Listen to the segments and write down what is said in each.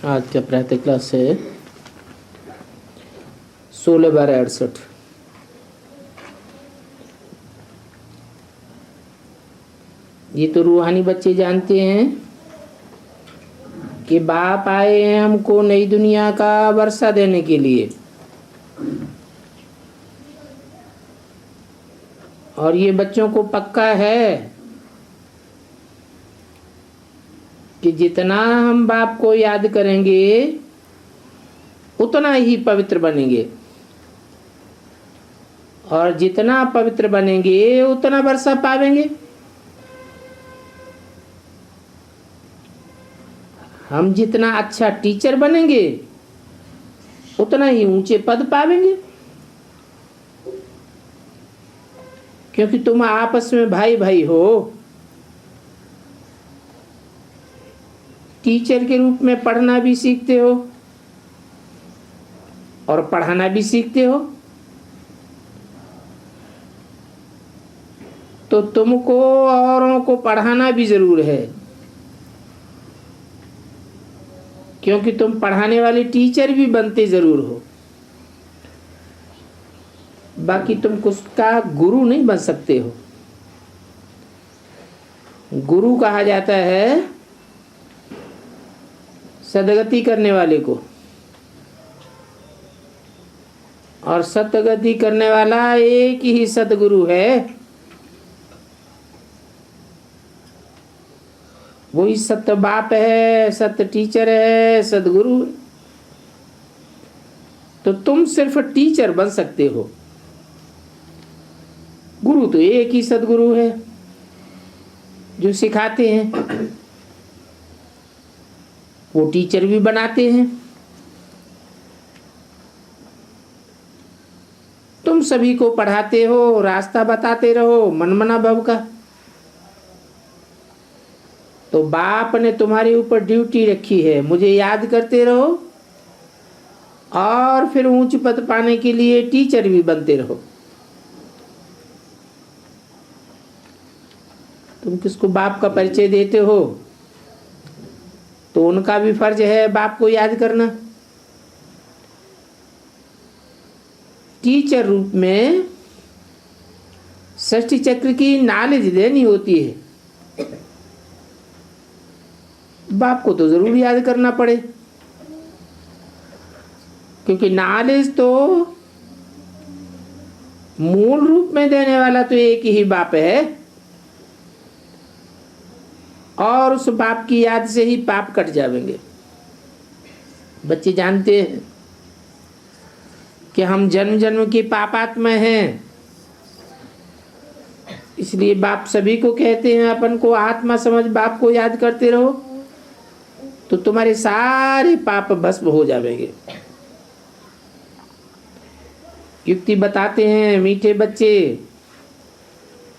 आज का प्रातः क्लास है 16/12/68। ये तो रूहानी बच्चे जानते हैं कि बाप आए हैं हमको नई दुनिया का वर्षा देने के लिए, और ये बच्चों को पक्का है कि जितना हम बाप को याद करेंगे उतना ही पवित्र बनेंगे, और जितना पवित्र बनेंगे उतना वर्षा पावेंगे। हम जितना अच्छा टीचर बनेंगे उतना ही ऊंचे पद पावेंगे, क्योंकि तुम आपस में भाई भाई हो। टीचर के रूप में पढ़ना भी सीखते हो और पढ़ाना भी सीखते हो, तो तुमको औरों को पढ़ाना भी जरूर है, क्योंकि तुम पढ़ाने वाले टीचर भी बनते जरूर हो। बाकी तुम उसका गुरु नहीं बन सकते हो। गुरु कहा जाता है सदगति करने वाले को, और सतगति करने वाला एक ही सतगुरु है। वही सत्य बाप है, सत्य टीचर है, सदगुरु है। तो तुम सिर्फ टीचर बन सकते हो, गुरु तो एक ही सदगुरु है जो सिखाते हैं, वो टीचर भी बनाते हैं। तुम सभी को पढ़ाते हो, रास्ता बताते रहो मनमना भव का। तो बाप ने तुम्हारे ऊपर ड्यूटी रखी है, मुझे याद करते रहो और फिर ऊंच पद पाने के लिए टीचर भी बनते रहो। तुम किसको बाप का परिचय देते हो तो उनका भी फर्ज है बाप को याद करना। टीचर रूप में षष्ठी चक्र की नॉलेज देनी होती है, बाप को तो जरूर याद करना पड़े, क्योंकि नॉलेज तो मूल रूप में देने वाला तो एक ही बाप है, और उस बाप की याद से ही पाप कट जाएंगे। बच्चे जानते हैं कि हम जन्म जन्म की पापात्मा हैं, इसलिए बाप सभी को कहते हैं अपन को आत्मा समझ बाप को याद करते रहो तो तुम्हारे सारे पाप भस्म हो जाएंगे। युक्ति बताते हैं मीठे बच्चे,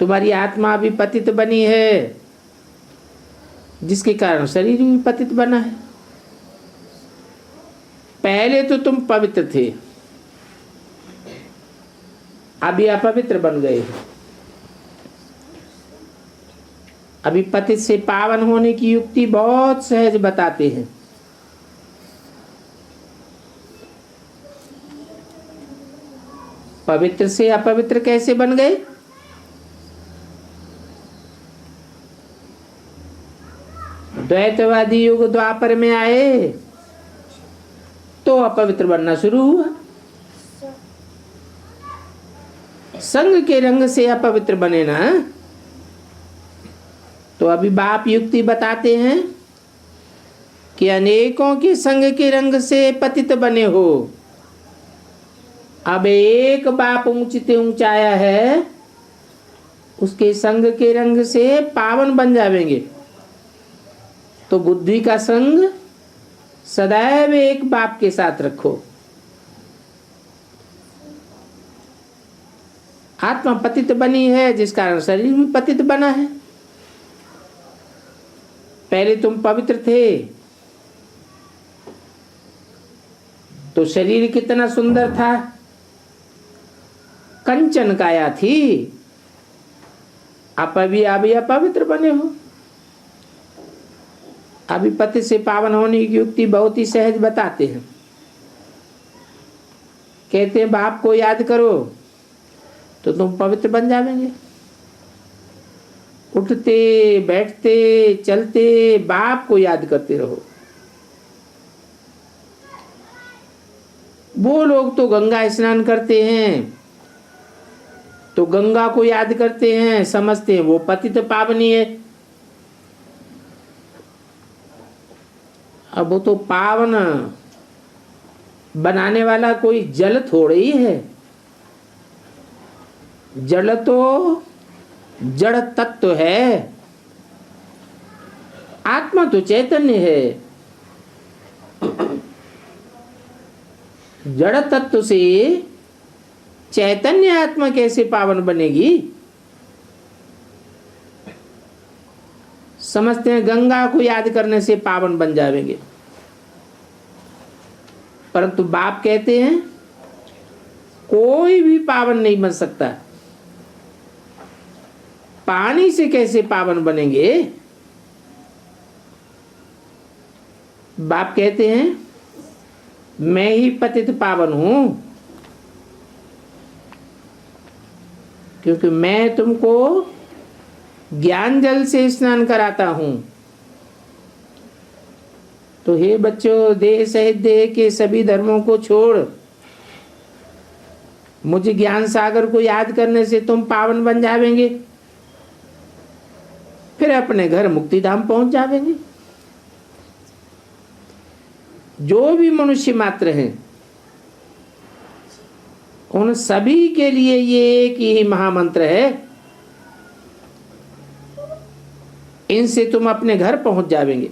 तुम्हारी आत्मा भी पतित बनी है, जिसके कारण शरीर भी पतित बना है। पहले तो तुम पवित्र थे, अभी अपवित्र बन गए हो। अभी पतित से पावन होने की युक्ति बहुत सहज बताते हैं। पवित्र से अपवित्र कैसे बन गए? द्वैतवादी युग द्वापर में आए तो अपवित्र बनना शुरू हुआ। संग के रंग से अपवित्र बने ना, तो अभी बाप युक्ति बताते हैं कि अनेकों के संग के रंग से पतित बने हो। अब एक बाप ऊंचते ऊंचाया है, उसके संग के रंग से पावन बन जाएंगे। तो बुद्धि का संग सदैव एक बाप के साथ रखो। आत्मा पतित बनी है, जिस कारण शरीर भी पतित बना है। पहले तुम पवित्र थे तो शरीर कितना सुंदर था, कंचन काया थी। आप अभी अपवित्र बने हो। अभी पति से पावन होने की युक्ति बहुत ही सहज बताते हैं। कहते हैं बाप को याद करो तो तुम पवित्र बन जाएंगे। उठते बैठते चलते बाप को याद करते रहो। वो लोग तो गंगा स्नान करते हैं तो गंगा को याद करते हैं, समझते हैं वो पतित पावनी है। अब वो तो पावन बनाने वाला कोई जल थोड़े ही है। जल तो जड़ तत्व है, आत्मा तो चैतन्य है। जड़ तत्व से चैतन्य आत्मा कैसे पावन बनेगी? समझते हैं गंगा को याद करने से पावन बन जाएंगे, परंतु बाप कहते हैं कोई भी पावन नहीं बन सकता। पानी से कैसे पावन बनेंगे? बाप कहते हैं मैं ही पतित पावन हूं, क्योंकि मैं तुमको ज्ञान जल से स्नान कराता हूं। तो हे बच्चों, देह सहित देह के सभी धर्मों को छोड़ मुझे ज्ञान सागर को याद करने से तुम पावन बन जावेंगे, फिर अपने घर मुक्तिधाम पहुंच जावेंगे। जो भी मनुष्य मात्र हैं उन सभी के लिए ये एक ही महामंत्र है। इनसे तुम अपने घर पहुंच जावेंगे।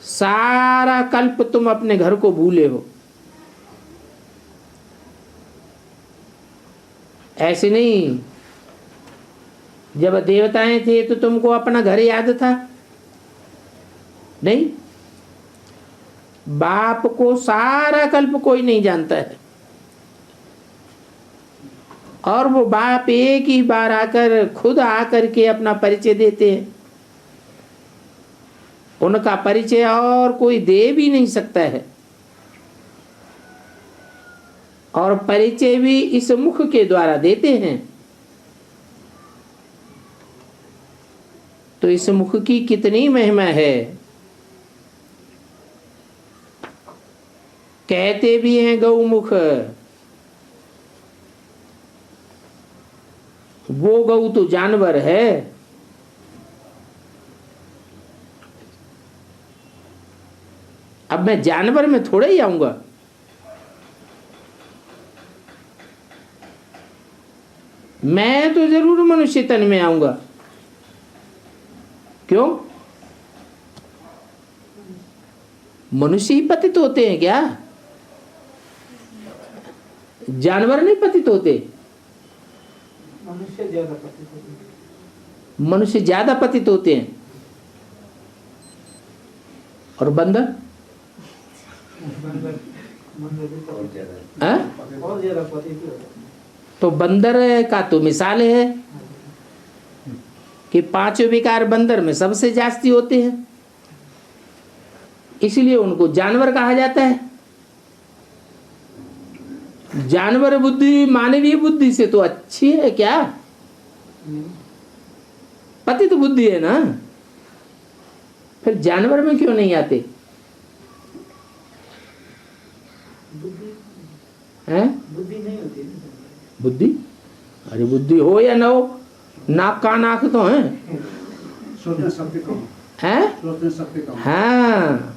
सारा कल्प तुम अपने घर को भूले हो। ऐसे नहीं, जब देवताएं थे तो तुमको अपना घर याद था? नहीं, बाप को सारा कल्प कोई नहीं जानता है, और वो बाप एक ही बार आकर खुद आकर के अपना परिचय देते हैं। उनका परिचय और कोई दे भी नहीं सकता है, और परिचय भी इस मुख के द्वारा देते हैं। तो इस मुख की कितनी महिमा है। कहते भी हैं गौमुख, वो गौ तो जानवर है। अब मैं जानवर में थोड़े ही आऊंगा। मैं तो जरूर मनुष्य तन में आऊंगा। क्यों? मनुष्य ही पतित होते हैं क्या? जानवर नहीं पतित होते? मनुष्य ज्यादा पतित होते हैं। और बंदर? तो बंदर का तो मिसाल है कि पांचों विकार बंदर में सबसे जास्ती होते हैं, इसलिए उनको जानवर कहा जाता है। जानवर बुद्धि मानवीय बुद्धि से तो अच्छी है क्या? पतित बुद्धि है ना, फिर जानवर में क्यों नहीं आते हैं? बुद्धि नहीं होती। बुद्धि, अरे बुद्धि हो या ना हो, नाक कान आंख तो है। हाँ,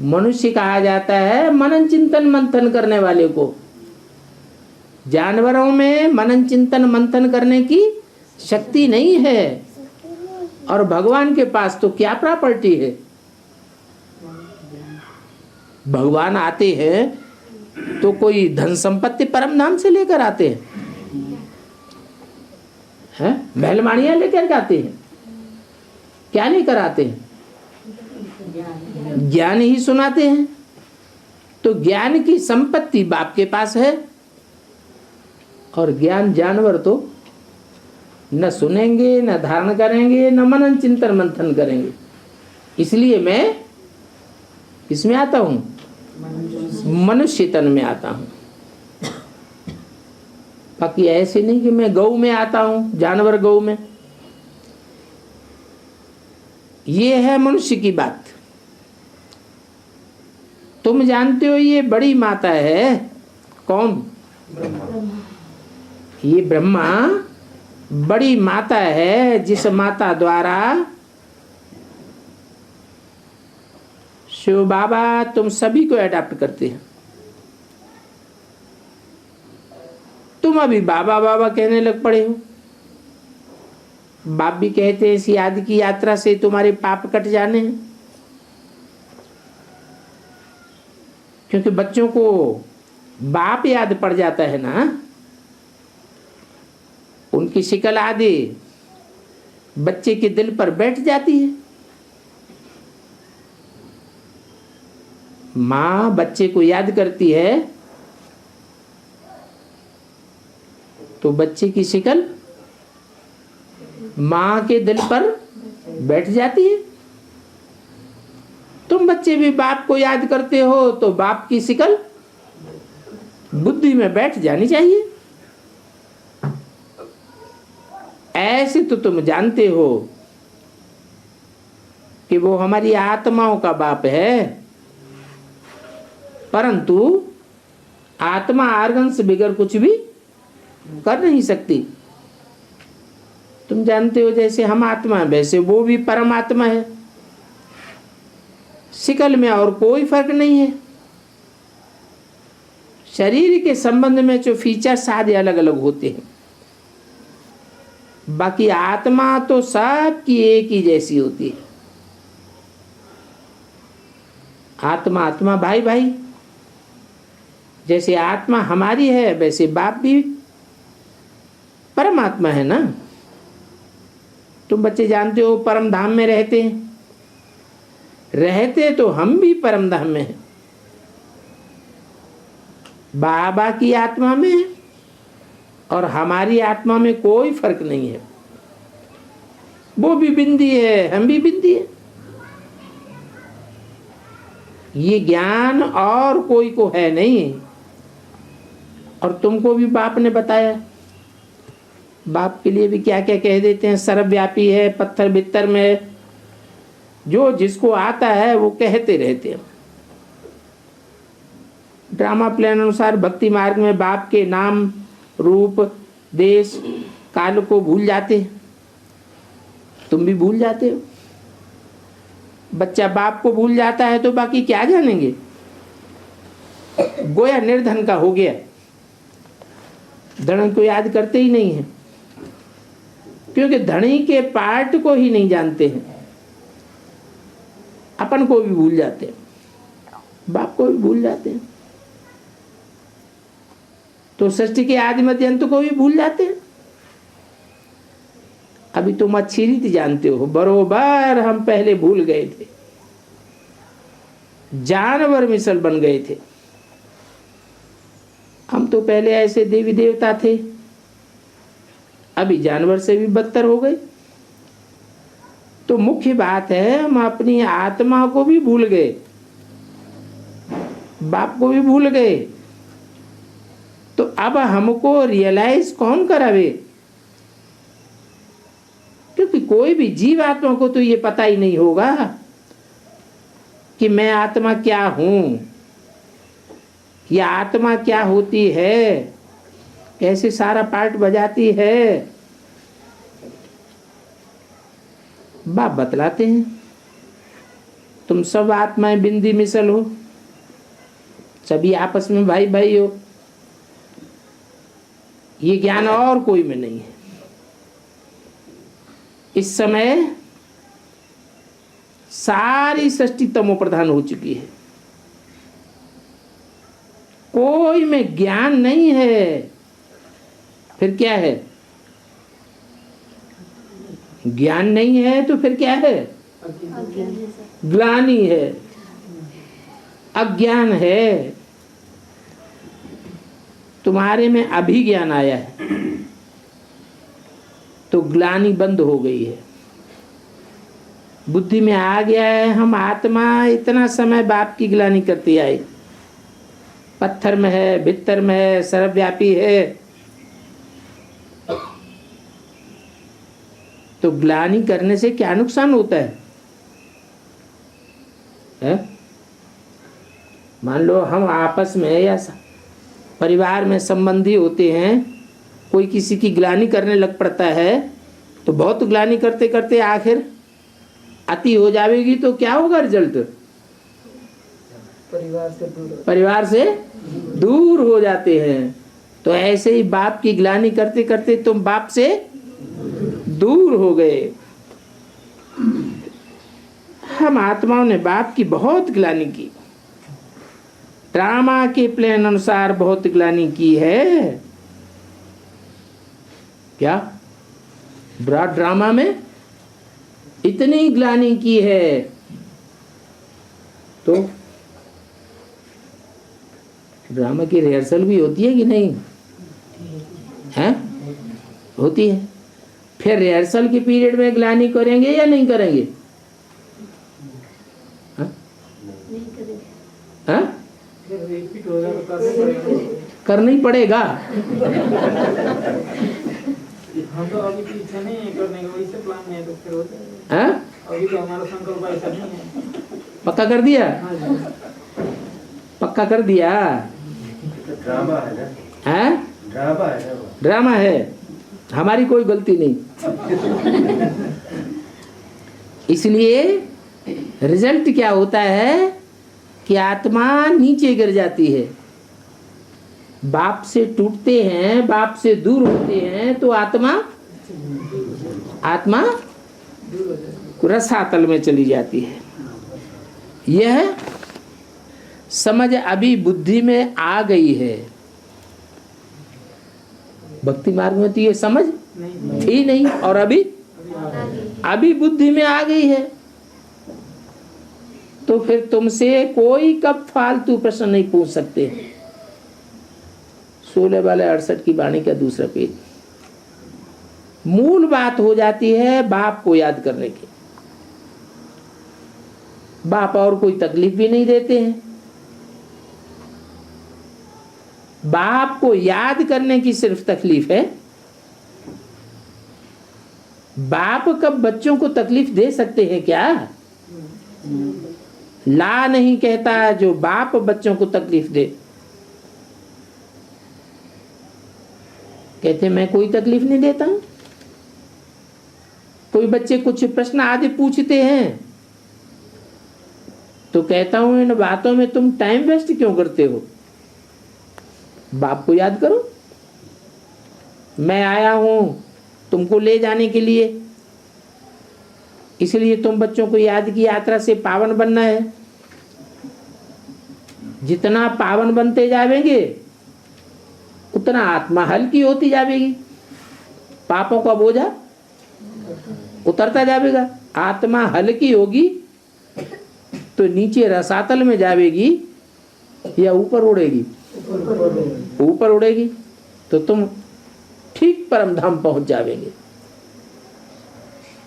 मनुष्य कहा जाता है मनन चिंतन मंथन करने वाले को। जानवरों में मनन चिंतन मंथन करने की शक्ति नहीं है, और भगवान के पास तो क्या प्रॉपर्टी है। भगवान आते हैं तो कोई धन संपत्ति परम नाम से लेकर आते हैं, महलमानियां लेकर आते हैं, क्या लेकर आते हैं? ज्ञान ही सुनाते हैं। तो ज्ञान की संपत्ति बाप के पास है, और ज्ञान जानवर तो न सुनेंगे, न धारण करेंगे, न मनन चिंतन मंथन करेंगे। इसलिए मैं इसमें आता हूँ, मनुष्य तन में आता हूँ। बाकी ऐसे नहीं कि मैं गौ में आता हूँ, जानवर गौ में। ये है मनुष्य की बात। तुम जानते हो ये बड़ी माता है कौन? ये ब्रह्मा बड़ी माता है, जिस माता द्वारा शिव बाबा तुम सभी को अडॉप्ट करते हैं। तुम अभी बाबा बाबा कहने लग पड़े हो। बाप भी कहते हैं इस याद की यात्रा से तुम्हारे पाप कट जाने हैं। क्योंकि बच्चों को बाप याद पड़ जाता है ना, उनकी शिकल आदि बच्चे के दिल पर बैठ जाती है। माँ बच्चे को याद करती है तो बच्चे की शिकल माँ के दिल पर बैठ जाती है। तुम बच्चे भी बाप को याद करते हो तो बाप की शिकल बुद्धि में बैठ जानी चाहिए। ऐसे तो तुम जानते हो कि वो हमारी आत्माओं का बाप है, परंतु आत्मा आर्गन से बिगड़ कुछ भी कर नहीं सकती। तुम जानते हो जैसे हम आत्मा है वैसे वो भी परमात्मा है। शिकल में और कोई फर्क नहीं है। शरीर के संबंध में जो फीचर्स आदि अलग अलग होते हैं, बाकी आत्मा तो सबकी एक ही जैसी होती है। आत्मा आत्मा भाई भाई, जैसे आत्मा हमारी है वैसे बाप भी परमात्मा है ना। तुम बच्चे जानते हो परम धाम में रहते हैं, रहते तो हम भी परम धाम में हैं। बाबा की आत्मा में और हमारी आत्मा में कोई फर्क नहीं है। वो भी बिंदी है, हम भी बिंदी है। ये ज्ञान और कोई को है नहीं। और तुमको भी बाप ने बताया। बाप के लिए भी क्या क्या कह देते हैं, सर्वव्यापी है, पत्थर बित्तर में जो जिसको आता है वो कहते रहते हैं। ड्रामा प्लान अनुसार भक्ति मार्ग में बाप के नाम, रूप, देश, काल को भूल जाते हैं। तुम भी भूल जाते हो। बच्चा बाप को भूल जाता है तो बाकी क्या जानेंगे। गोया निर्धन का हो गया, धन को याद करते ही नहीं है, क्योंकि धनी के पार्ट को ही नहीं जानते हैं। अपन को भी भूल जाते हैं, बाप को भी भूल जाते हैं, तो सृष्टि के आदि मध्य अंत को भी भूल जाते हैं। अभी तुम अच्छी रीति जानते हो, बरोबर हम पहले भूल गए थे, जानवर मिसल बन गए थे। हम तो पहले ऐसे देवी देवता थे, अभी जानवर से भी बदतर हो गए। तो मुख्य बात है हम अपनी आत्मा को भी भूल गए, बाप को भी भूल गए। तो अब हमको रियलाइज कौन करावे? क्योंकि कोई भी जीव आत्मा को तो ये पता ही नहीं होगा कि मैं आत्मा क्या हूं, या आत्मा क्या होती है, कैसे सारा पार्ट बजाती है। बाप बतलाते हैं तुम सब आत्माएं बिंदी मिसल हो, सभी आपस में भाई भाई हो। ये ज्ञान और कोई में नहीं है। इस समय सारी सृष्टि तमो प्रधान हो चुकी है, कोई में ज्ञान नहीं है। फिर क्या है? ज्ञान नहीं है तो फिर क्या है? ग्लानि है, अज्ञान है। तुम्हारे में अभी ज्ञान आया है, तो ग्लानि बंद हो गई है, बुद्धि में आ गया है हम आत्मा इतना समय बाप की ग्लानि करती आई, पत्थर में है, भीतर में है, सर्वव्यापी है, तो ग्लानि करने से क्या नुकसान होता है? मान लो हम आपस में या परिवार में संबंधी होते हैं, कोई किसी की ग्लानि करने लग पड़ता है, तो बहुत ग्लानि करते करते आखिर अति हो जाएगी, तो क्या होगा रिजल्ट? परिवार से दूर हो जाते हैं। तो ऐसे ही बाप की ग्लानि करते करते तुम बाप से दूर हो गए। हम आत्माओं ने बाप की बहुत ग्लानि की, ड्रामा के प्लान अनुसार बहुत ग्लानि की है। क्या ब्रॉड ड्रामा में इतनी ग्लानि की है, तो ड्रामा की रिहर्सल भी होती है कि नहीं है? होती है। फिर रिहर्सल के पीरियड में ग्लानि करेंगे या नहीं करेंगे? हाँ? करना ही पड़ेगा। हम तो अभी की इच्छा नहीं है करने का, वैसे प्लान नहीं है तो फिर होता है। हाँ? अभी तो हमारा संकल्प ऐसा नहीं है। पक्का कर दिया? हाँ जी। पक्का कर दिया। ड्रामा है ना? हैं? ड्रामा है ना? ड्रामा है, हमारी कोई गलती नहीं। इसलिए रिजल्ट क्या होता है कि आत्मा नीचे गिर जाती है, बाप से टूटते हैं, बाप से दूर होते हैं, तो आत्मा रसातल में चली जाती है। यह समझ अभी बुद्धि में आ गई है। भक्ति मार्ग में तो ये समझ ही नहीं, और अभी बुद्धि में आ गई है। तो फिर तुमसे कोई कब फालतू प्रश्न नहीं पूछ सकते। 16 वाले 68 की वाणी का दूसरा पेज। मूल बात हो जाती है बाप को याद करने की। बाप और कोई तकलीफ भी नहीं देते हैं, बाप को याद करने की सिर्फ तकलीफ है। बाप कब बच्चों को तकलीफ दे सकते हैं क्या? ला नहीं कहता जो बाप बच्चों को तकलीफ दे। कहते मैं कोई तकलीफ नहीं देता हूं। कोई बच्चे कुछ प्रश्न आदि पूछते हैं तो कहता हूं इन बातों में तुम टाइम वेस्ट क्यों करते हो? बाप को याद करो। मैं आया हूं तुमको ले जाने के लिए, इसलिए तुम बच्चों को याद की यात्रा से पावन बनना है। जितना पावन बनते जाएंगे उतना आत्मा हल्की होती जाएगी, पापों का बोझा उतरता जाएगा। आत्मा हल्की होगी तो नीचे रसातल में जाएगी या ऊपर उड़ेगी? ऊपर उड़ेगी तो तुम ठीक परम धाम पहुंच जाओगे।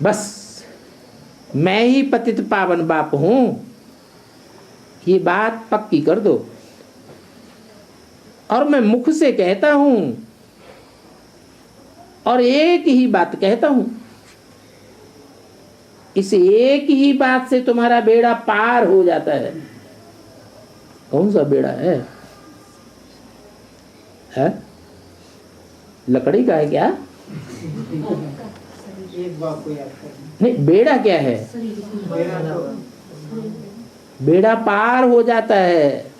बस मैं ही पतित पावन बाप हूं, ये बात पक्की कर दो। और मैं मुख से कहता हूं और एक ही बात कहता हूं। इस एक ही बात से तुम्हारा बेड़ा पार हो जाता है। कौन सा बेड़ा है? लकड़ी का है क्या? एक बाप को याद करना। नहीं, बेड़ा क्या है? बेड़ा पार हो जाता है।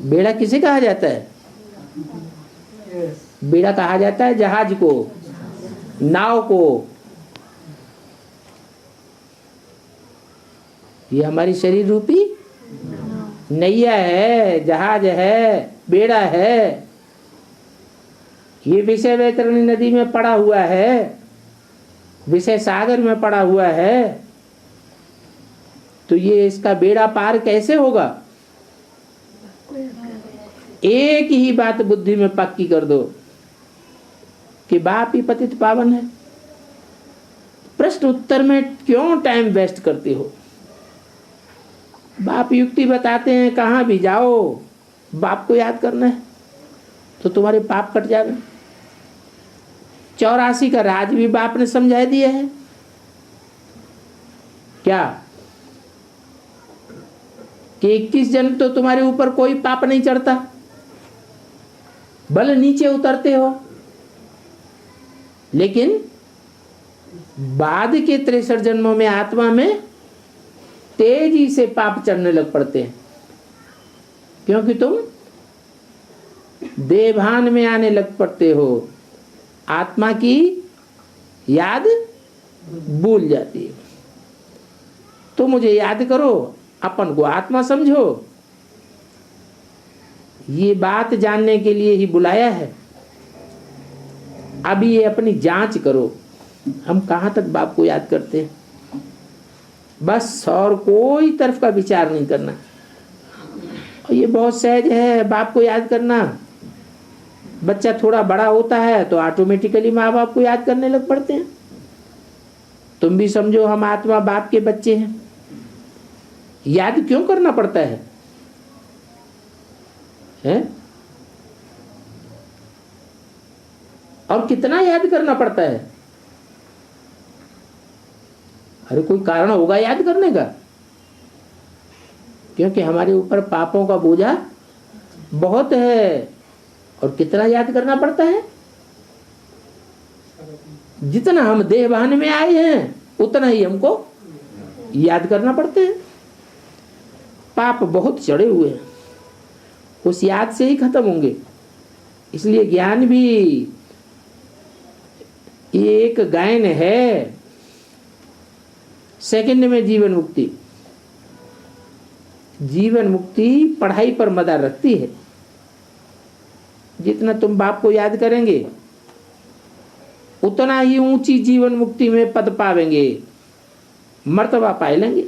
बेड़ा किसे कहा जाता है? बेड़ा कहा जाता है जहाज को, नाव को। ये हमारी शरीर रूपी नैया है, जहाज है, बेड़ा है। ये विषय वैतरणी नदी में पड़ा हुआ है, विषय सागर में पड़ा हुआ है। तो ये इसका बेड़ा पार कैसे होगा? एक ही बात बुद्धि में पक्की कर दो कि बाप ही पतित पावन है। प्रश्न उत्तर में क्यों टाइम वेस्ट करते हो? बाप युक्ति बताते हैं, कहाँ भी जाओ बाप को याद करना है तो तुम्हारे पाप कट जावे। 84 का राज भी बाप ने समझा दिया है। क्या कि 21 जन्म तो तुम्हारे ऊपर कोई पाप नहीं चढ़ता, बल नीचे उतरते हो, लेकिन बाद के 63 जन्मों में आत्मा में तेजी से पाप चढ़ने लग पड़ते हैं, क्योंकि तुम देभान में आने लग पड़ते हो। आत्मा की याद भूल जाती है। तो मुझे याद करो, अपन को आत्मा समझो। ये बात जानने के लिए ही बुलाया है। अभी ये अपनी जांच करो, हम कहाँ तक बाप को याद करते हैं। बस और कोई तरफ का विचार नहीं करना। और ये बहुत सहज है बाप को याद करना। बच्चा थोड़ा बड़ा होता है तो ऑटोमेटिकली माँ बाप को याद करने लग पड़ते हैं। तुम भी समझो हम आत्मा बाप के बच्चे हैं। याद क्यों करना पड़ता है? और कितना याद करना पड़ता है? अरे कोई कारण होगा याद करने का, क्योंकि हमारे ऊपर पापों का बोझा बहुत है। और कितना याद करना पड़ता है? जितना हम देहभान में आए हैं उतना ही हमको याद करना पड़ता है। पाप बहुत चढ़े हुए हैं, उस याद से ही खत्म होंगे। इसलिए ज्ञान भी एक गायन है। सेकंड में जीवन मुक्ति। जीवन मुक्ति पढ़ाई पर मदार रखती है। जितना तुम बाप को याद करेंगे उतना ही ऊंची जीवन मुक्ति में पद पावेंगे, मर्तबा पाए लेंगे।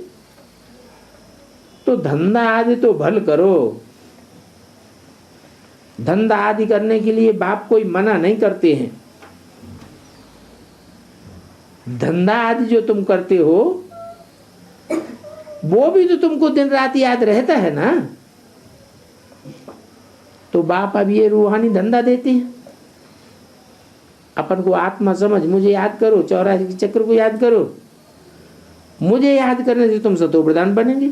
तो धंधा आदि तो भल करो। धंधा आदि करने के लिए बाप कोई मना नहीं करते हैं। धंधा आदि जो तुम करते हो वो भी तो तुमको दिन रात याद रहता है ना। तो बाप अब ये रूहानी धंधा देते हैं। अपन को आत्मा समझ, मुझे याद करो, 84 के चक्र को याद करो। मुझे याद करने से तुम सतो प्रधान बनेंगे।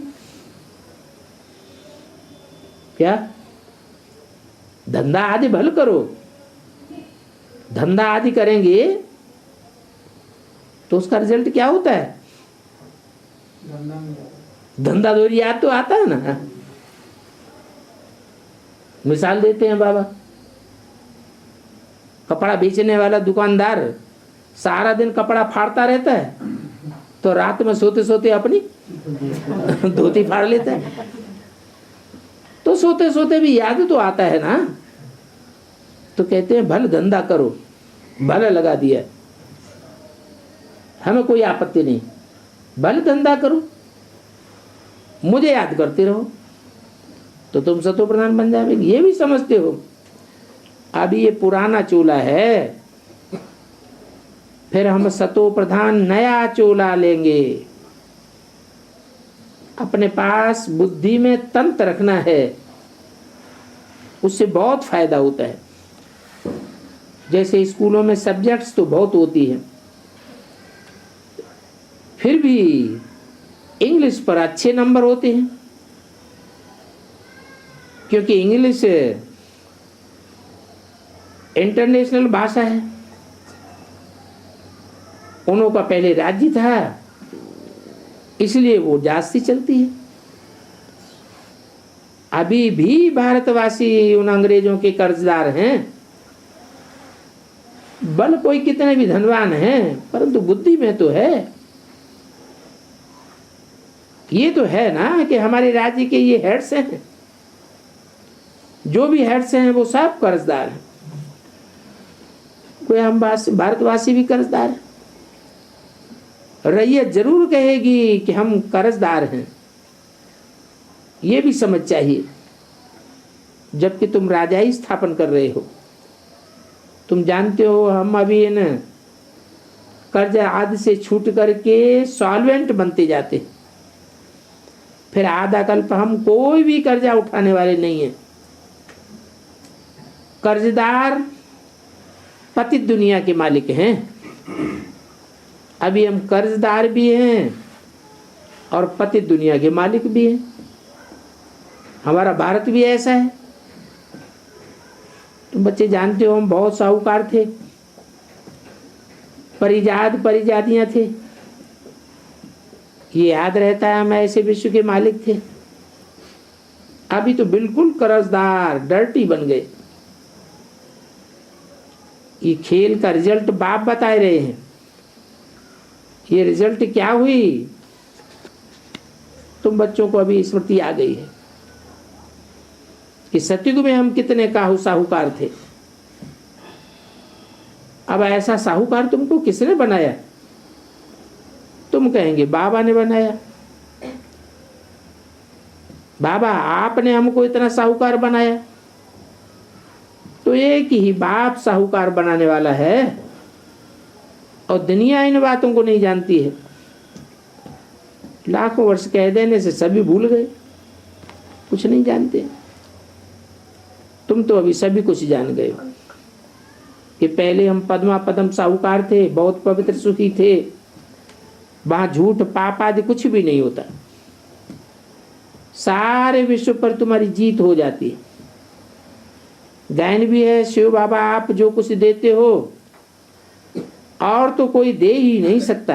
क्या? धंधा आदि भल करो। धंधा आदि करेंगे तो उसका रिजल्ट क्या होता है? धंधा दोरी याद तो आता है ना। मिसाल देते हैं बाबा, कपड़ा बेचने वाला दुकानदार सारा दिन कपड़ा फाड़ता रहता है तो रात में सोते सोते अपनी धोती फाड़ लेता है। तो सोते सोते भी याद तो आता है ना। तो कहते हैं भल धंधा करो, भला लगा दिया, हमें कोई आपत्ति नहीं, भल धंधा करो, मुझे याद करते रहो तो तुम सतो प्रधान बन जाओगे। ये भी समझते हो। अभी ये पुराना चोला है, फिर हम सतो प्रधान नया चोला लेंगे। अपने पास बुद्धि में तंत्र रखना है, उससे बहुत फायदा होता है। जैसे स्कूलों में सब्जेक्ट्स तो बहुत होती हैं, फिर भी इंग्लिश पर अच्छे नंबर होते हैं, क्योंकि इंग्लिश इंटरनेशनल भाषा है। उन्हों का पहले राज्य था, इसलिए वो जास्ती चलती है। अभी भी भारतवासी उन अंग्रेजों के कर्जदार हैं। बल कोई कितने भी धनवान हैं, परंतु बुद्धि में तो है। ये तो है ना कि हमारे राज्य के ये हेड्स हैं, जो भी हेड्स हैं वो सब कर्जदार हैं। कोई हम भारतवासी भी कर्जदार है। रैयत जरूर कहेगी कि हम कर्जदार हैं, ये भी समझ चाहिए। जबकि तुम राजाई स्थापन कर रहे हो, तुम जानते हो हम अभी न कर्ज आदि से छूट करके सॉल्वेंट बनते जाते, फिर आधा कल्प हम कोई भी कर्जा उठाने वाले नहीं है। कर्जदार पतित दुनिया के मालिक हैं। अभी हम कर्जदार भी हैं और पतित दुनिया के मालिक भी हैं। हमारा भारत भी ऐसा है। तुम बच्चे जानते हो हम बहुत साहूकार थे, परिजात परिजातियां थे। ये याद रहता है हम ऐसे विश्व के मालिक थे। अभी तो बिल्कुल कर्जदार डर्टी बन गए। ये खेल का रिजल्ट बाप बता रहे हैं। ये रिजल्ट क्या हुई, तुम बच्चों को अभी स्मृति आ गई है कि सतयुग में हम कितने साहूकार थे। अब ऐसा साहूकार तुमको किसने बनाया? तुम कहेंगे बाबा ने बनाया। बाबा आपने हमको इतना साहूकार बनाया। तो एक ही बाप साहूकार बनाने वाला है और दुनिया इन बातों को नहीं जानती है। लाखों वर्ष कह देने से सभी भूल गए, कुछ नहीं जानते। तुम तो अभी सभी कुछ जान गए हो कि पहले हम पद्मा पद्म साहूकार थे, बहुत पवित्र सुखी थे। वहां झूठ पाप आदि कुछ भी नहीं होता। सारे विश्व पर तुम्हारी जीत हो जाती है। गायन भी है, शिव बाबा आप जो कुछ देते हो और तो कोई दे ही नहीं सकता।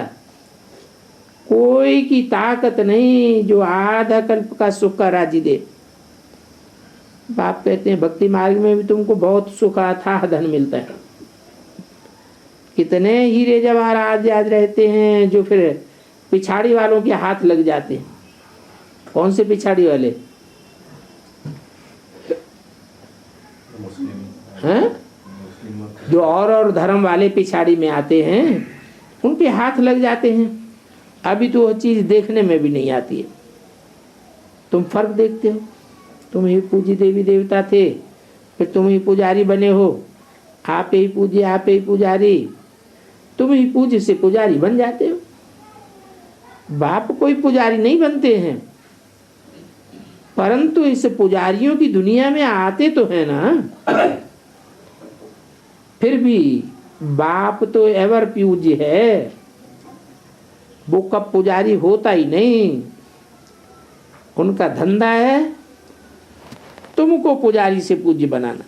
कोई की ताकत नहीं जो आधा कल्प का सुख का राजी दे। बाप कहते हैं भक्ति मार्ग में भी तुमको बहुत सुख अथाह धन मिलता है। कितने हीरे जवाहरात याद रहते हैं जो फिर पिछाड़ी वालों के हाथ लग जाते हैं। कौन से पिछाड़ी वाले हैं? जो और धर्म वाले पिछाड़ी में आते हैं उनके हाथ लग जाते हैं। अभी तो वो चीज देखने में भी नहीं आती है। तुम फर्क देखते हो। तुम ही पूजी देवी देवता थे, फिर तुम ही पुजारी बने हो। आप ही पूज्य, आप ही पुजारी, तुम ही पूज्य से पुजारी बन जाते हो। बाप कोई पुजारी नहीं बनते हैं, परंतु इस पुजारियों की दुनिया में आते तो है ना। फिर भी बाप तो एवर पूज्य है, वो कब पुजारी होता ही नहीं। उनका धंधा है तुमको पुजारी से पूज्य बनाना।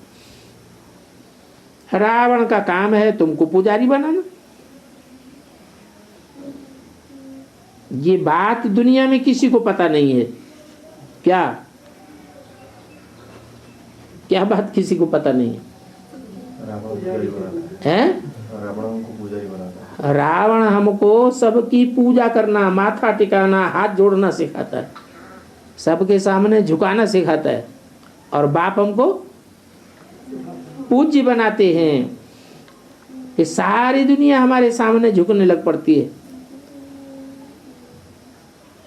रावण का काम है तुमको पुजारी बनाना। ये बात दुनिया में किसी को पता नहीं है। क्या क्या बात किसी को पता नहीं है? रावण हमको सबकी पूजा करना, माथा टिकाना, हाथ जोड़ना सिखाता है, सबके सामने झुकाना सिखाता है। और बाप हमको पूज्य बनाते हैं कि सारी दुनिया हमारे सामने झुकने लग पड़ती है।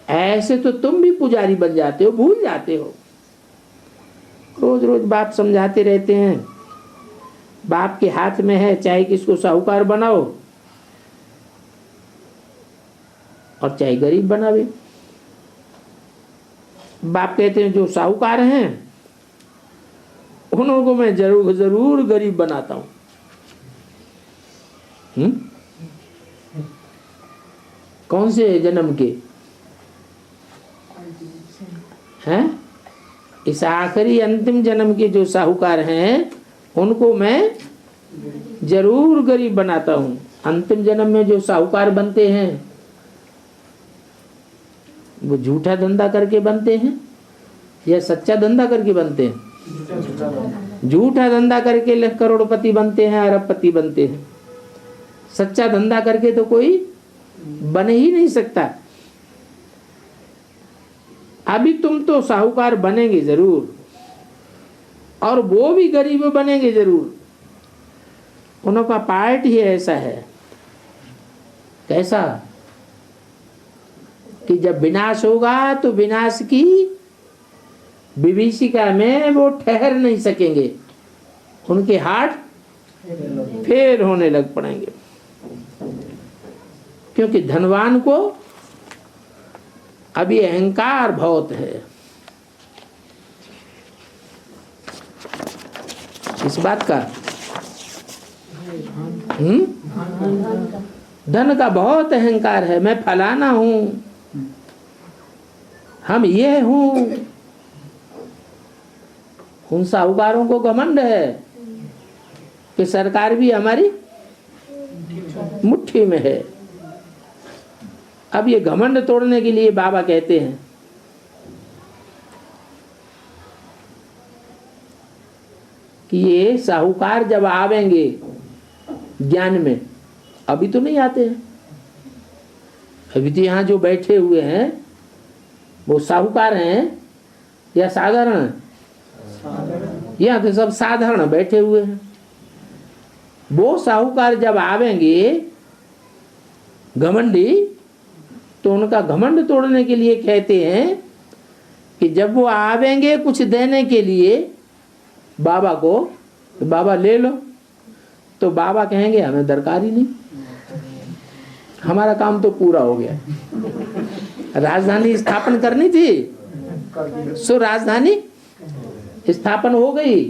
ऐसे तो तुम भी पुजारी बन जाते हो, भूल जाते हो। रोज रोज बाप समझाते रहते हैं। बाप के हाथ में है, चाहे किसको साहूकार बनाओ और चाहे गरीब बनावे। बाप कहते हैं जो साहूकार हैं उनको मैं जरूर गरीब बनाता हूं। कौन से जन्म के हैं? इस आखिरी अंतिम जन्म के जो साहूकार हैं उनको मैं जरूर गरीब बनाता हूं। अंतिम जन्म में जो साहूकार बनते हैं वो झूठा धंधा करके बनते हैं या सच्चा धंधा करके बनते हैं? झूठा धंधा करके करोड़पति बनते हैं, अरबपति बनते हैं। सच्चा धंधा करके तो कोई बन ही नहीं सकता। अभी तुम तो साहूकार बनेंगे जरूर और वो भी गरीब बनेंगे जरूर। उनका पार्ट ही ऐसा है। कैसा कि जब विनाश होगा तो विनाश की विभीषिका में वो ठहर नहीं सकेंगे। उनके हाथ फिर होने लग पड़ेंगे। क्योंकि धनवान को अभी अहंकार बहुत है। इस बात का धन का बहुत अहंकार है। मैं फलाना हूं, हम ये हूं। उन साहूकारों को घमंड है कि सरकार भी हमारी मुट्ठी में है। अब ये घमंड तोड़ने के लिए बाबा कहते हैं कि ये साहूकार जब आवेंगे ज्ञान में, अभी तो नहीं आते हैं। अभी तो यहाँ जो बैठे हुए हैं वो साहूकार हैं या साधारण? यहाँ तो सब साधारण बैठे हुए हैं। वो साहूकार जब आवेंगे घमंडी, तो उनका घमंड तोड़ने के लिए कहते हैं कि जब वो आवेंगे कुछ देने के लिए बाबा को, तो बाबा ले लो, तो बाबा कहेंगे हमें दरकार ही नहीं, हमारा काम तो पूरा हो गया। राजधानी स्थापन करनी थी, सो राजधानी स्थापन हो गई।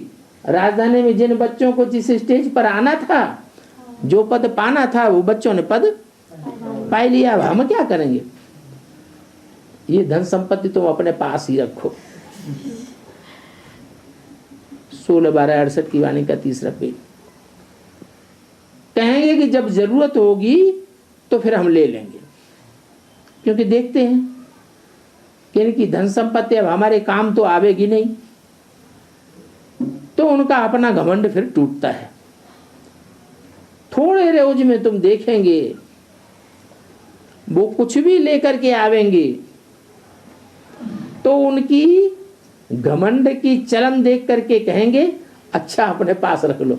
राजधानी में जिन बच्चों को जिस स्टेज पर आना था, जो पद पाना था, वो बच्चों ने पद पाई लिया। अब हम क्या करेंगे? ये धन संपत्ति तुम अपने पास ही रखो। 16/12/68 की वाणी का 3रा पेज। कहेंगे कि जब जरूरत होगी तो फिर हम ले लेंगे, क्योंकि देखते हैं कि इनकी धन संपत्ति अब हमारे काम तो आवेगी नहीं। तो उनका अपना घमंड फिर टूटता है। थोड़े रोज में तुम देखेंगे वो कुछ भी लेकर के आवेंगे तो उनकी घमंड की चलन देख करके कहेंगे अच्छा अपने पास रख लो।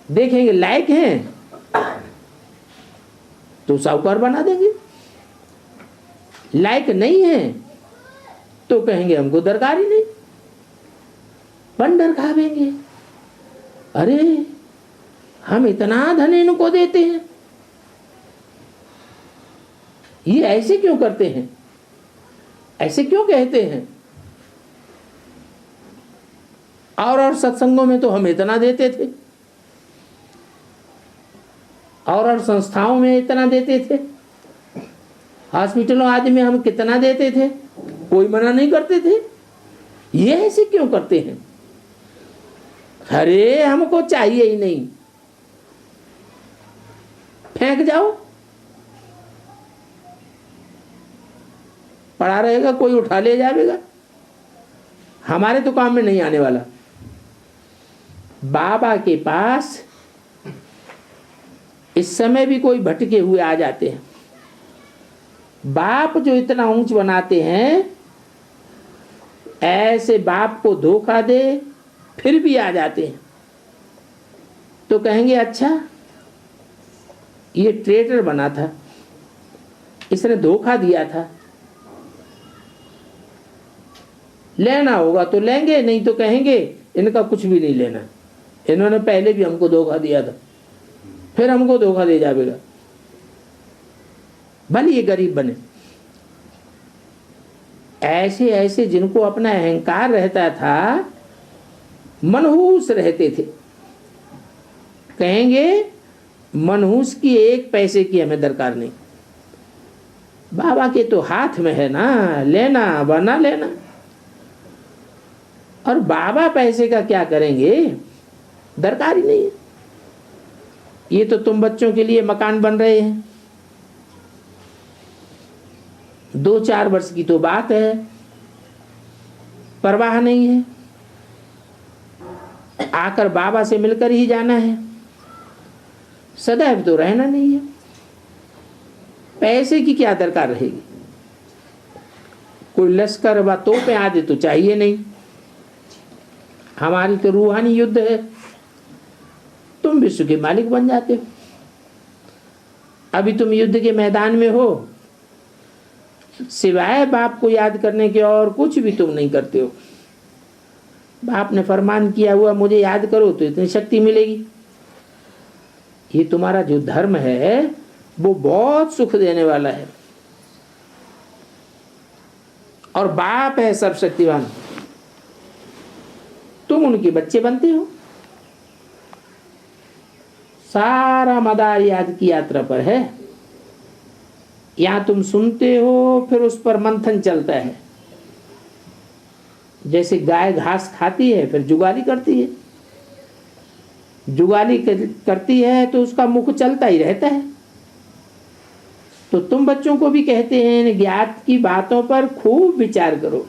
देखेंगे लायक हैं तो साहूकार बना देंगे, लायक नहीं है तो कहेंगे हमको दरकार ही नहीं, बंडर खावेंगे। अरे हम इतना धन इनको देते हैं, ये ऐसे क्यों करते हैं, ऐसे क्यों कहते हैं? और सत्संगों में तो हम इतना देते थे, और संस्थाओं में इतना देते थे, हॉस्पिटलों आदि में हम कितना देते थे, कोई मना नहीं करते थे। ये ऐसे क्यों करते हैं? अरे हमको चाहिए ही नहीं, फेंक जाओ, पड़ा रहेगा, कोई उठा ले जाएगा, हमारे तो काम में नहीं आने वाला। बाबा के पास इस समय भी कोई भटके हुए आ जाते हैं। बाप जो इतना ऊंच बनाते हैं, ऐसे बाप को धोखा दे फिर भी आ जाते हैं तो कहेंगे अच्छा ये ट्रेटर बना था, इसने धोखा दिया था, लेना होगा तो लेंगे, नहीं तो कहेंगे इनका कुछ भी नहीं लेना, इन्होंने पहले भी हमको धोखा दिया था, फिर हमको धोखा दे जाएगा, भले ये गरीब बने। ऐसे ऐसे जिनको अपना अहंकार रहता था, मनहूस रहते थे, कहेंगे मनहूस की 1 पैसे की हमें दरकार नहीं, बाबा के तो हाथ में है ना, लेना बना लेना। और बाबा पैसे का क्या करेंगे, दरकार ही नहीं है। ये तो तुम बच्चों के लिए मकान बन रहे हैं, 2-4 वर्ष की तो बात है, परवाह नहीं है, आकर बाबा से मिलकर ही जाना है, सदैव तो रहना नहीं है। पैसे की क्या दरकार रहेगी? कोई लश्कर व तोपें आदि तो चाहिए नहीं, हमारी तो रूहानी युद्ध है, तुम विश्व के मालिक बन जाते हो। अभी तुम युद्ध के मैदान में हो, सिवाय बाप को याद करने के और कुछ भी तुम नहीं करते हो। बाप ने फरमान किया हुआ मुझे याद करो तो इतनी शक्ति मिलेगी। ये तुम्हारा जो धर्म है वो बहुत सुख देने वाला है। और बाप है सर्वशक्तिवान, तुम उनके बच्चे बनते हो। सारा मदार याद की यात्रा पर है। यहां तुम सुनते हो, फिर उस पर मंथन चलता है। जैसे गाय घास खाती है फिर जुगाली करती है, जुगाली करती है तो उसका मुख चलता ही रहता है। तो तुम बच्चों को भी कहते हैं ज्ञात की बातों पर खूब विचार करो।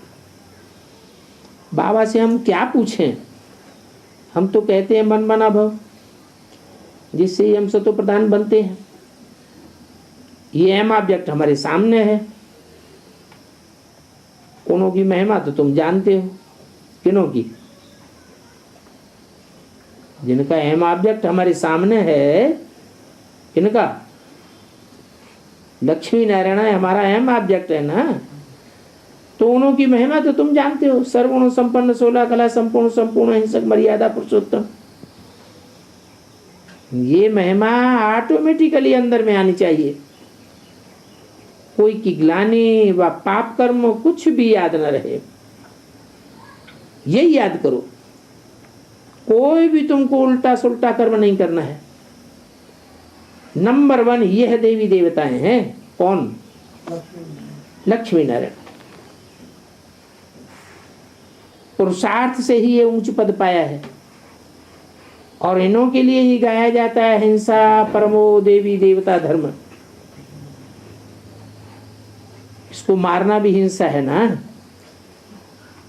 बाबा से हम क्या पूछें, हम तो कहते हैं मन बना भव, जिससे ही हम सतो प्रधान बनते हैं। ये अहम ऑब्जेक्ट हमारे सामने है। कोनों की महिमा तो तुम जानते हो, किनों की? जिनका अहम ऑब्जेक्ट हमारे सामने है, किनका? लक्ष्मी नारायण हमारा अहम ऑब्जेक्ट है ना। तो उन्हों की महिमा तो तुम जानते हो। सर्वगुण संपन्न, 16 कला संपूर्ण, संपूर्ण हिंसक, मर्यादा पुरुषोत्तम। ये महिमा ऑटोमेटिकली अंदर में आनी चाहिए। कोई की ग्लानि व पाप कर्म कुछ भी याद न रहे, यही याद करो। कोई भी तुमको उल्टा सुल्टा कर्म नहीं करना है। नंबर 1 यह देवी देवताएं हैं। कौन? लक्ष्मी नारायण। पुरुषार्थ से ही ये ऊंच पद पाया है और इन्हों के लिए ही गाया जाता है हिंसा परमो देवी देवता धर्म। इसको मारना भी हिंसा है ना।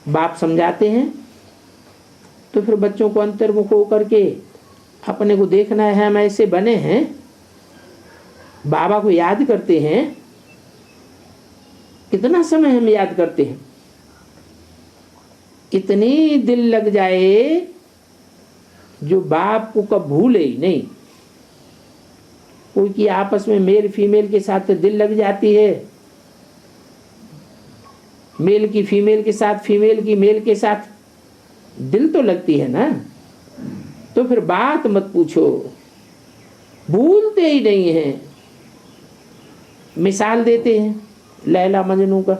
बाप समझाते हैं तो फिर बच्चों को अंतर्मुख होकर के अपने को देखना है। हम ऐसे बने हैं, बाबा को याद करते हैं। कितना समय हम याद करते हैं, इतनी दिल लग जाए जो बाप को कब भूले ही नहीं। कोई की आपस में मेल फीमेल के साथ दिल लग जाती है, मेल की फीमेल के साथ, फीमेल की मेल के साथ दिल तो लगती है ना। तो फिर बात मत पूछो, भूलते ही नहीं हैं। मिसाल देते हैं लैला मजनू का,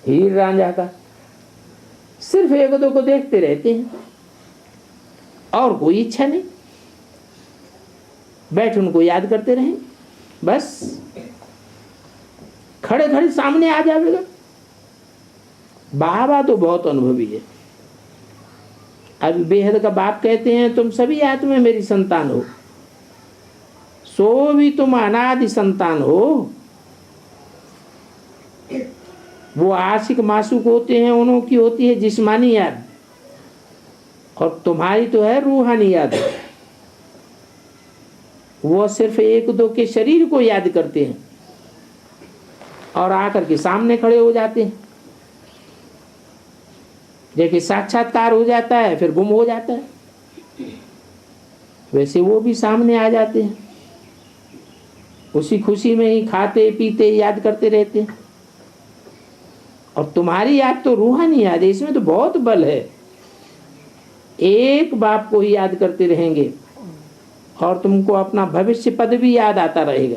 हीर रांझा का। सिर्फ एक दो को देखते रहते हैं और कोई इच्छा नहीं, बैठ उनको याद करते रहें बस। खड़े खड़े सामने आ जाएगा। बाबा तो बहुत अनुभवी है। अब बेहद का बाप कहते हैं तुम सभी आत्मा मेरी संतान हो, सो भी तुम अनादि संतान हो। वो आशिक मासूक होते हैं, उन्हों की होती है जिस्मानी याद, और तुम्हारी तो है रूहानी याद। वो सिर्फ एक दो के शरीर को याद करते हैं और आकर के सामने खड़े हो जाते हैं। देखिए साक्षात्कार हो जाता है फिर गुम हो जाता है, वैसे वो भी सामने आ जाते हैं। उसी खुशी में ही खाते पीते याद करते रहते हैं। और तुम्हारी याद तो रूहानी याद है, इसमें तो बहुत बल है। एक बाप को ही याद करते रहेंगे और तुमको अपना भविष्य पद भी याद आता रहेगा।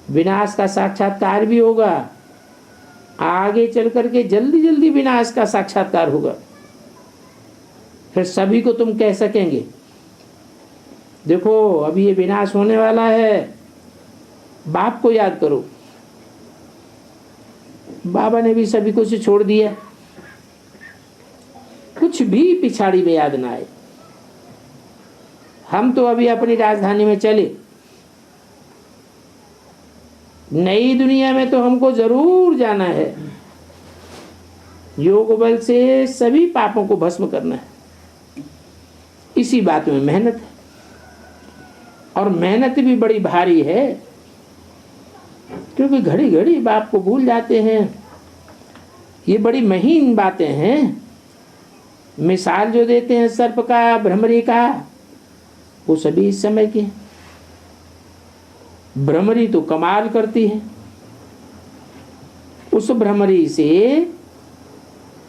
विनाश का साक्षात्कार भी होगा, आगे चल करके जल्दी जल्दी विनाश का साक्षात्कार होगा। फिर सभी को तुम कह सकेंगे देखो अभी ये विनाश होने वाला है, बाप को याद करो। बाबा ने भी सभी कुछ छोड़ दिया, कुछ भी पिछाड़ी में याद ना आए। हम तो अभी अपनी राजधानी में चले, नई दुनिया में तो हमको जरूर जाना है। योग बल से सभी पापों को भस्म करना है। इसी बात में मेहनत है और मेहनत भी बड़ी भारी है, क्योंकि घड़ी घड़ी बाप को भूल जाते हैं। ये बड़ी महीन बातें हैं। मिसाल जो देते हैं सर्प का, भ्रमरी का, वो सभी इस समय के। भ्रमरी तो कमाल करती है, उस भ्रमरी से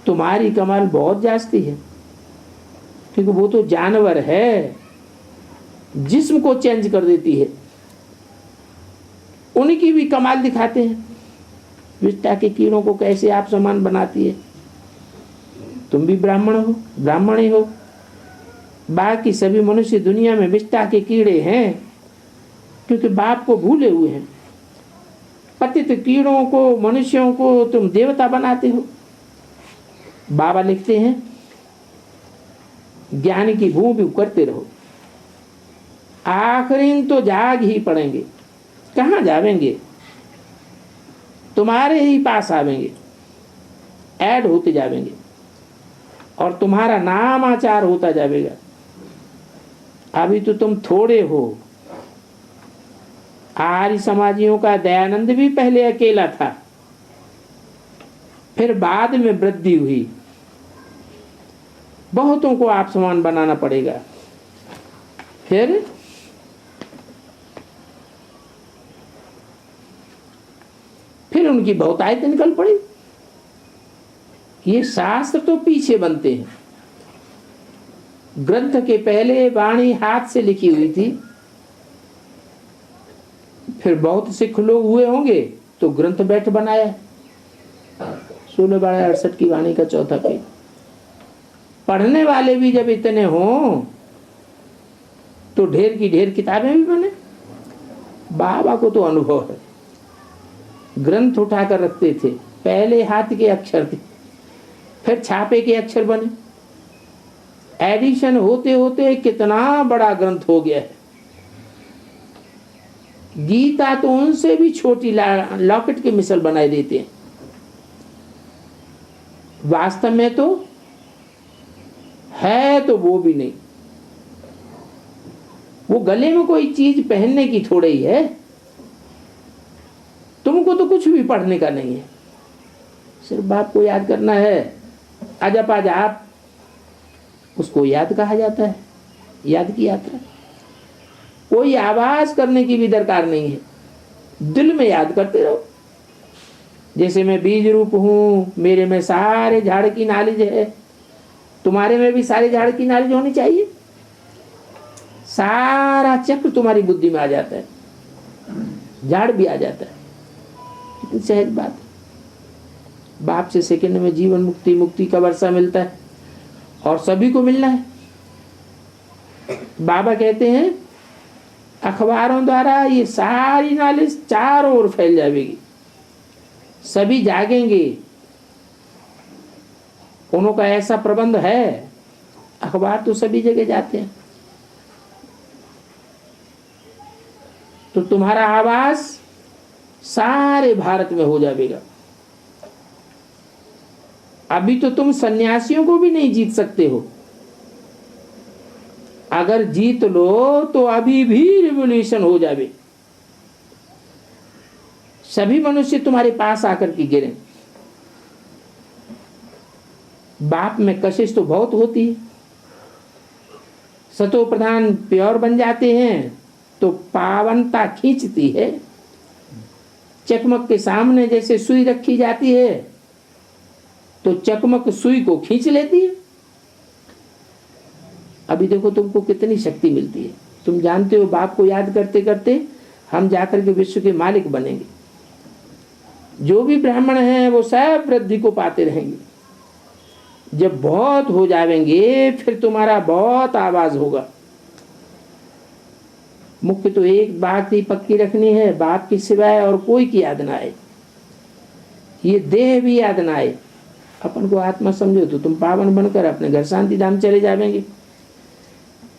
तुम्हारी कमाल बहुत जास्ती है, क्योंकि वो तो जानवर है, जिस्म को चेंज कर देती है। उनकी भी कमाल दिखाते हैं, विष्टा के कीड़ों को कैसे आप समान बनाती है। तुम भी ब्राह्मण हो, ब्राह्मण ही हो। बाकी सभी मनुष्य दुनिया में विष्टा के कीड़े हैं, क्योंकि बाप को भूले हुए हैं। पतित कीड़ों को, मनुष्यों को तुम देवता बनाते हो। बाबा लिखते हैं, ज्ञान की भूमि करते रहो, आखिरी तो जाग ही पड़ेंगे। कहाँ जावेंगे? तुम्हारे ही पास आवेंगे, ऐड होते जावेंगे, और तुम्हारा नामाचार होता जाएगा। अभी तो तुम थोड़े हो। आर्य समाजियों का दयानंद भी पहले अकेला था, फिर बाद में वृद्धि हुई। बहुतों को आप समान बनाना पड़ेगा। फिर उनकी बहुतायत निकल पड़ी। ये शास्त्र तो पीछे बनते हैं। ग्रंथ के पहले वाणी हाथ से लिखी हुई थी, फिर बहुत सिख लोग हुए होंगे तो ग्रंथ बैठ बनाया। 16/68 की वाणी का चौथा पेज। पढ़ने वाले भी जब इतने हों तो ढेर की ढेर किताबें भी बने। बाबा को तो अनुभव है, ग्रंथ उठाकर रखते थे। पहले हाथ के अक्षर थे, फिर छापे के अक्षर बने। एडिशन होते होते कितना बड़ा ग्रंथ हो गया है। गीता तो उनसे भी छोटी लॉकेट के मिसल बनाए देते हैं। वास्तव में तो है तो वो भी नहीं। वो गले में कोई चीज पहनने की थोड़ी ही है। तुमको तो कुछ भी पढ़ने का नहीं है, सिर्फ बाप को याद करना है। अजप आप, उसको याद कहा जाता है, याद की यात्रा। कोई आवाज करने की भी दरकार नहीं है, दिल में याद करते रहो। जैसे मैं बीज रूप हूं, मेरे में सारे झाड़ की नॉलेज है, तुम्हारे में भी सारे झाड़ की नॉलेज होनी चाहिए। सारा चक्र तुम्हारी बुद्धि में आ जाता है, झाड़ भी आ जाता है। कितनी सहज बात है। बाप से सेकंड में जीवन मुक्ति, मुक्ति का वर्षा मिलता है, और सभी को मिलना है। बाबा कहते हैं अखबारों द्वारा ये सारी नॉलेज चारों ओर फैल जाएगी, सभी जागेंगे। उनका ऐसा प्रबंध है, अखबार तो सभी जगह जाते हैं। तो तुम्हारा आवाज सारे भारत में हो जाएगा। अभी तो तुम सन्यासियों को भी नहीं जीत सकते हो। अगर जीत लो तो अभी भी रिवॉल्यूशन हो जाए। सभी मनुष्य तुम्हारे पास आकर के गिरे। बाप में कशिश तो बहुत होती है। सतो प्रधान प्योर बन जाते हैं तो पावनता खींचती है। चकमक के सामने जैसे सुई रखी जाती है तो चकमक सुई को खींच लेती है। अभी देखो तुमको कितनी शक्ति मिलती है। तुम जानते हो बाप को याद करते करते हम जाकर के विश्व के मालिक बनेंगे। जो भी ब्राह्मण हैं वो सब वृद्धि को पाते रहेंगे। जब बहुत हो जाएंगे फिर तुम्हारा बहुत आवाज होगा। मुख्य तो एक बात ही पक्की रखनी है, बाप की सिवाय और कोई की याद ना आए। ये देह भी याद ना आए। अपन को आत्मा समझो तो तुम पावन बनकर अपने घर शांति धाम चले जाएंगे।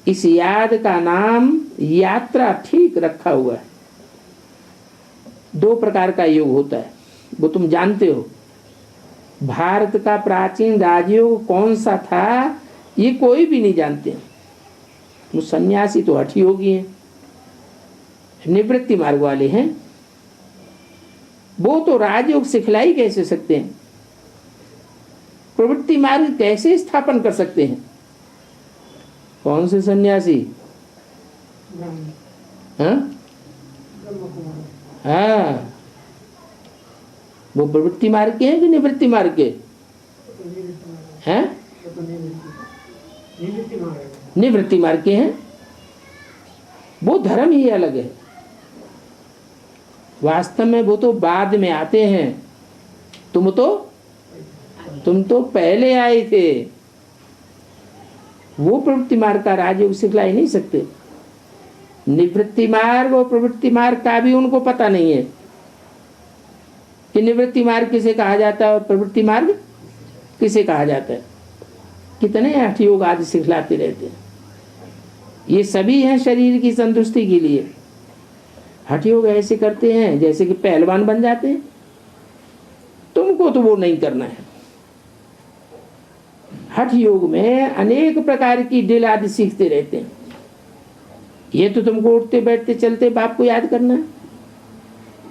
इस याद का नाम यात्रा ठीक रखा हुआ है। 2 प्रकार का योग होता है, वो तुम जानते हो। भारत का प्राचीन राजयोग कौन सा था ये कोई भी नहीं जानते। वो सन्यासी तो हठी योगी हैं, निवृत्ति मार्ग वाले हैं। वो तो राजयोग सिखलाई कैसे सकते हैं, प्रवृत्ति मार्ग कैसे स्थापन कर सकते हैं। कौन से सन्यासी? हाँ, वो प्रवृत्ति मार्ग के हैं कि निवृत्ति मार्ग के? हैं? तो निवृत्ति मार्ग निवृत्ति मार्ग के हैं। वो धर्म ही अलग है। वास्तव में वो तो बाद में आते हैं। तुम तो पहले आए थे। वो प्रवृत्ति मार्ग का राजयोग सिखला ही नहीं सकते। निवृत्ति मार्ग और प्रवृत्ति मार्ग का भी उनको पता नहीं है कि निवृत्ति मार्ग किसे कहा जाता है और प्रवृत्ति मार्ग किसे कहा जाता है। कितने हठ योग आदि सिखलाते रहते हैं। ये सभी हैं शरीर की संतुष्टि के लिए। हठ योग ऐसे करते हैं जैसे कि पहलवान बन जाते हैं। तुमको तो वो नहीं करना है। हठ योग में अनेक प्रकार की ड्रिल आदि सीखते रहते हैं। ये तो तुमको उठते बैठते चलते बाप को याद करना है।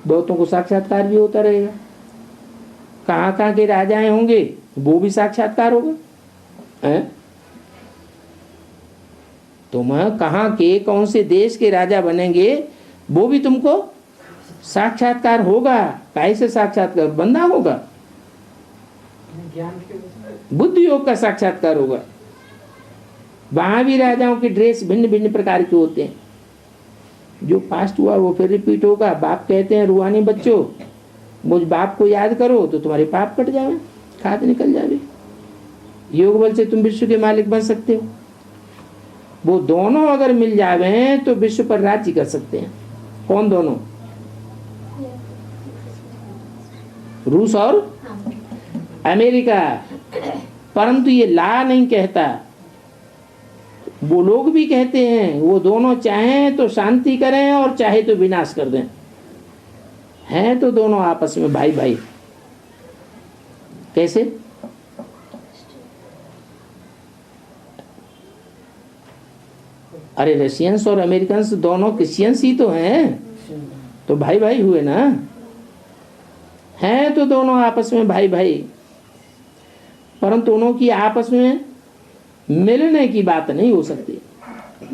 बहुतों को साक्षात्कार भी होता रहेगा। कहाँ कहाँ के राजाएं होंगे वो भी साक्षात्कार होगा। तुम कहाँ के कौन से देश के राजा बनेंगे वो भी तुमको साक्षात्कार होगा। कैसे साक्षात्कार? बंदा होगा। ज्ञान के बुद्धि योग का साक्षात्कार होगा। वहां भी राजाओं के ड्रेस भिन्न भिन्न प्रकार के होते हैं। जो पास्ट हुआ वो फिर रिपीट होगा। बाप कहते हैं रूहानी बच्चों मुझ बाप को याद करो तो तुम्हारे पाप कट जावे, खाद निकल जावे। योग बल से तुम विश्व के मालिक बन सकते हो। वो दोनों अगर मिल जावे तो विश्व पर राज्य कर सकते हैं। कौन दोनों? रूस और अमेरिका। परंतु ये ला नहीं कहता। वो लोग भी कहते हैं वो दोनों चाहें तो शांति करें और चाहे तो विनाश कर दें। हैं तो दोनों आपस में भाई भाई। कैसे? अरे रशियंस और अमेरिकन्स दोनों क्रिश्चियंस ही तो हैं, तो भाई भाई हुए ना। हैं तो दोनों आपस में भाई भाई, परंतु दोनों की आपस में मिलने की बात नहीं हो सकती।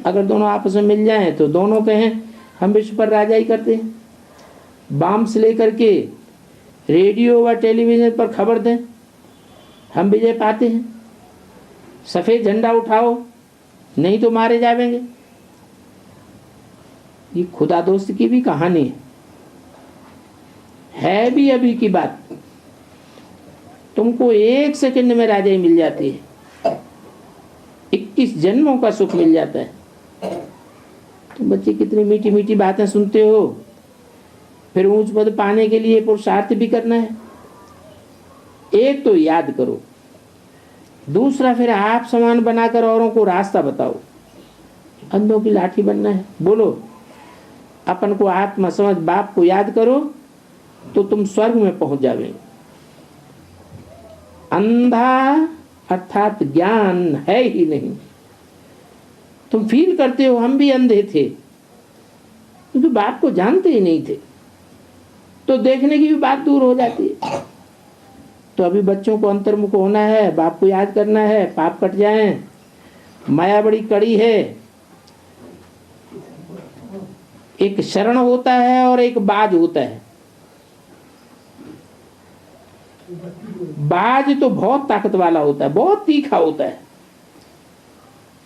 अगर दोनों आपस में मिल जाएं तो दोनों कहें हम विश्व पर राजाई करते हैं। बॉम्ब्स लेकर के रेडियो व टेलीविजन पर खबर दें हम विजय पाते हैं, सफेद झंडा उठाओ नहीं तो मारे जाएंगे। ये खुदा दोस्त की भी कहानी है भी अभी की बात। तुमको 1 सेकंड में राजाई मिल जाती है, 21 जन्मों का सुख मिल जाता है। तुम बच्चे कितनी मीठी मीठी बातें सुनते हो, फिर ऊंच पद पाने के लिए पुरुषार्थ भी करना है। एक तो याद करो, दूसरा फिर आप समान बनाकर औरों को रास्ता बताओ। अंधों की लाठी बनना है। बोलो अपन को आत्मा समझ बाप को याद करो तो तुम स्वर्ग में पहुंच जाओगे। अंधा अर्थात ज्ञान है ही नहीं। तुम फील करते हो हम भी अंधे थे क्योंकि बाप को जानते ही नहीं थे, तो देखने की भी बात दूर हो जाती है। तो अभी बच्चों को अंतर्मुख होना है, बाप को याद करना है, पाप कट जाएं। माया बड़ी कड़ी है। एक शरण होता है और एक बाज होता है। बाज तो बहुत ताकत वाला होता है, बहुत तीखा होता है।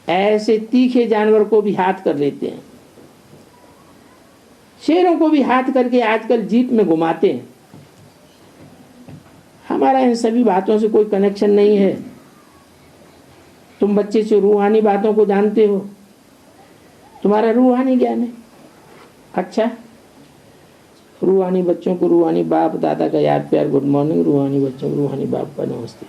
ऐसे तीखे जानवर को भी हाथ कर लेते हैं। शेरों को भी हाथ करके आजकल जीप में घुमाते हैं। हमारा इन सभी बातों से कोई कनेक्शन नहीं है। तुम बच्चे से रूहानी बातों को जानते हो, तुम्हारा रूहानी ज्ञान है। अच्छा, रूहानी बच्चों को रूहानी बाप दादा का याद प्यार गुड मॉर्निंग। रूहानी बच्चों को रूहानी बाप का नमस्ते।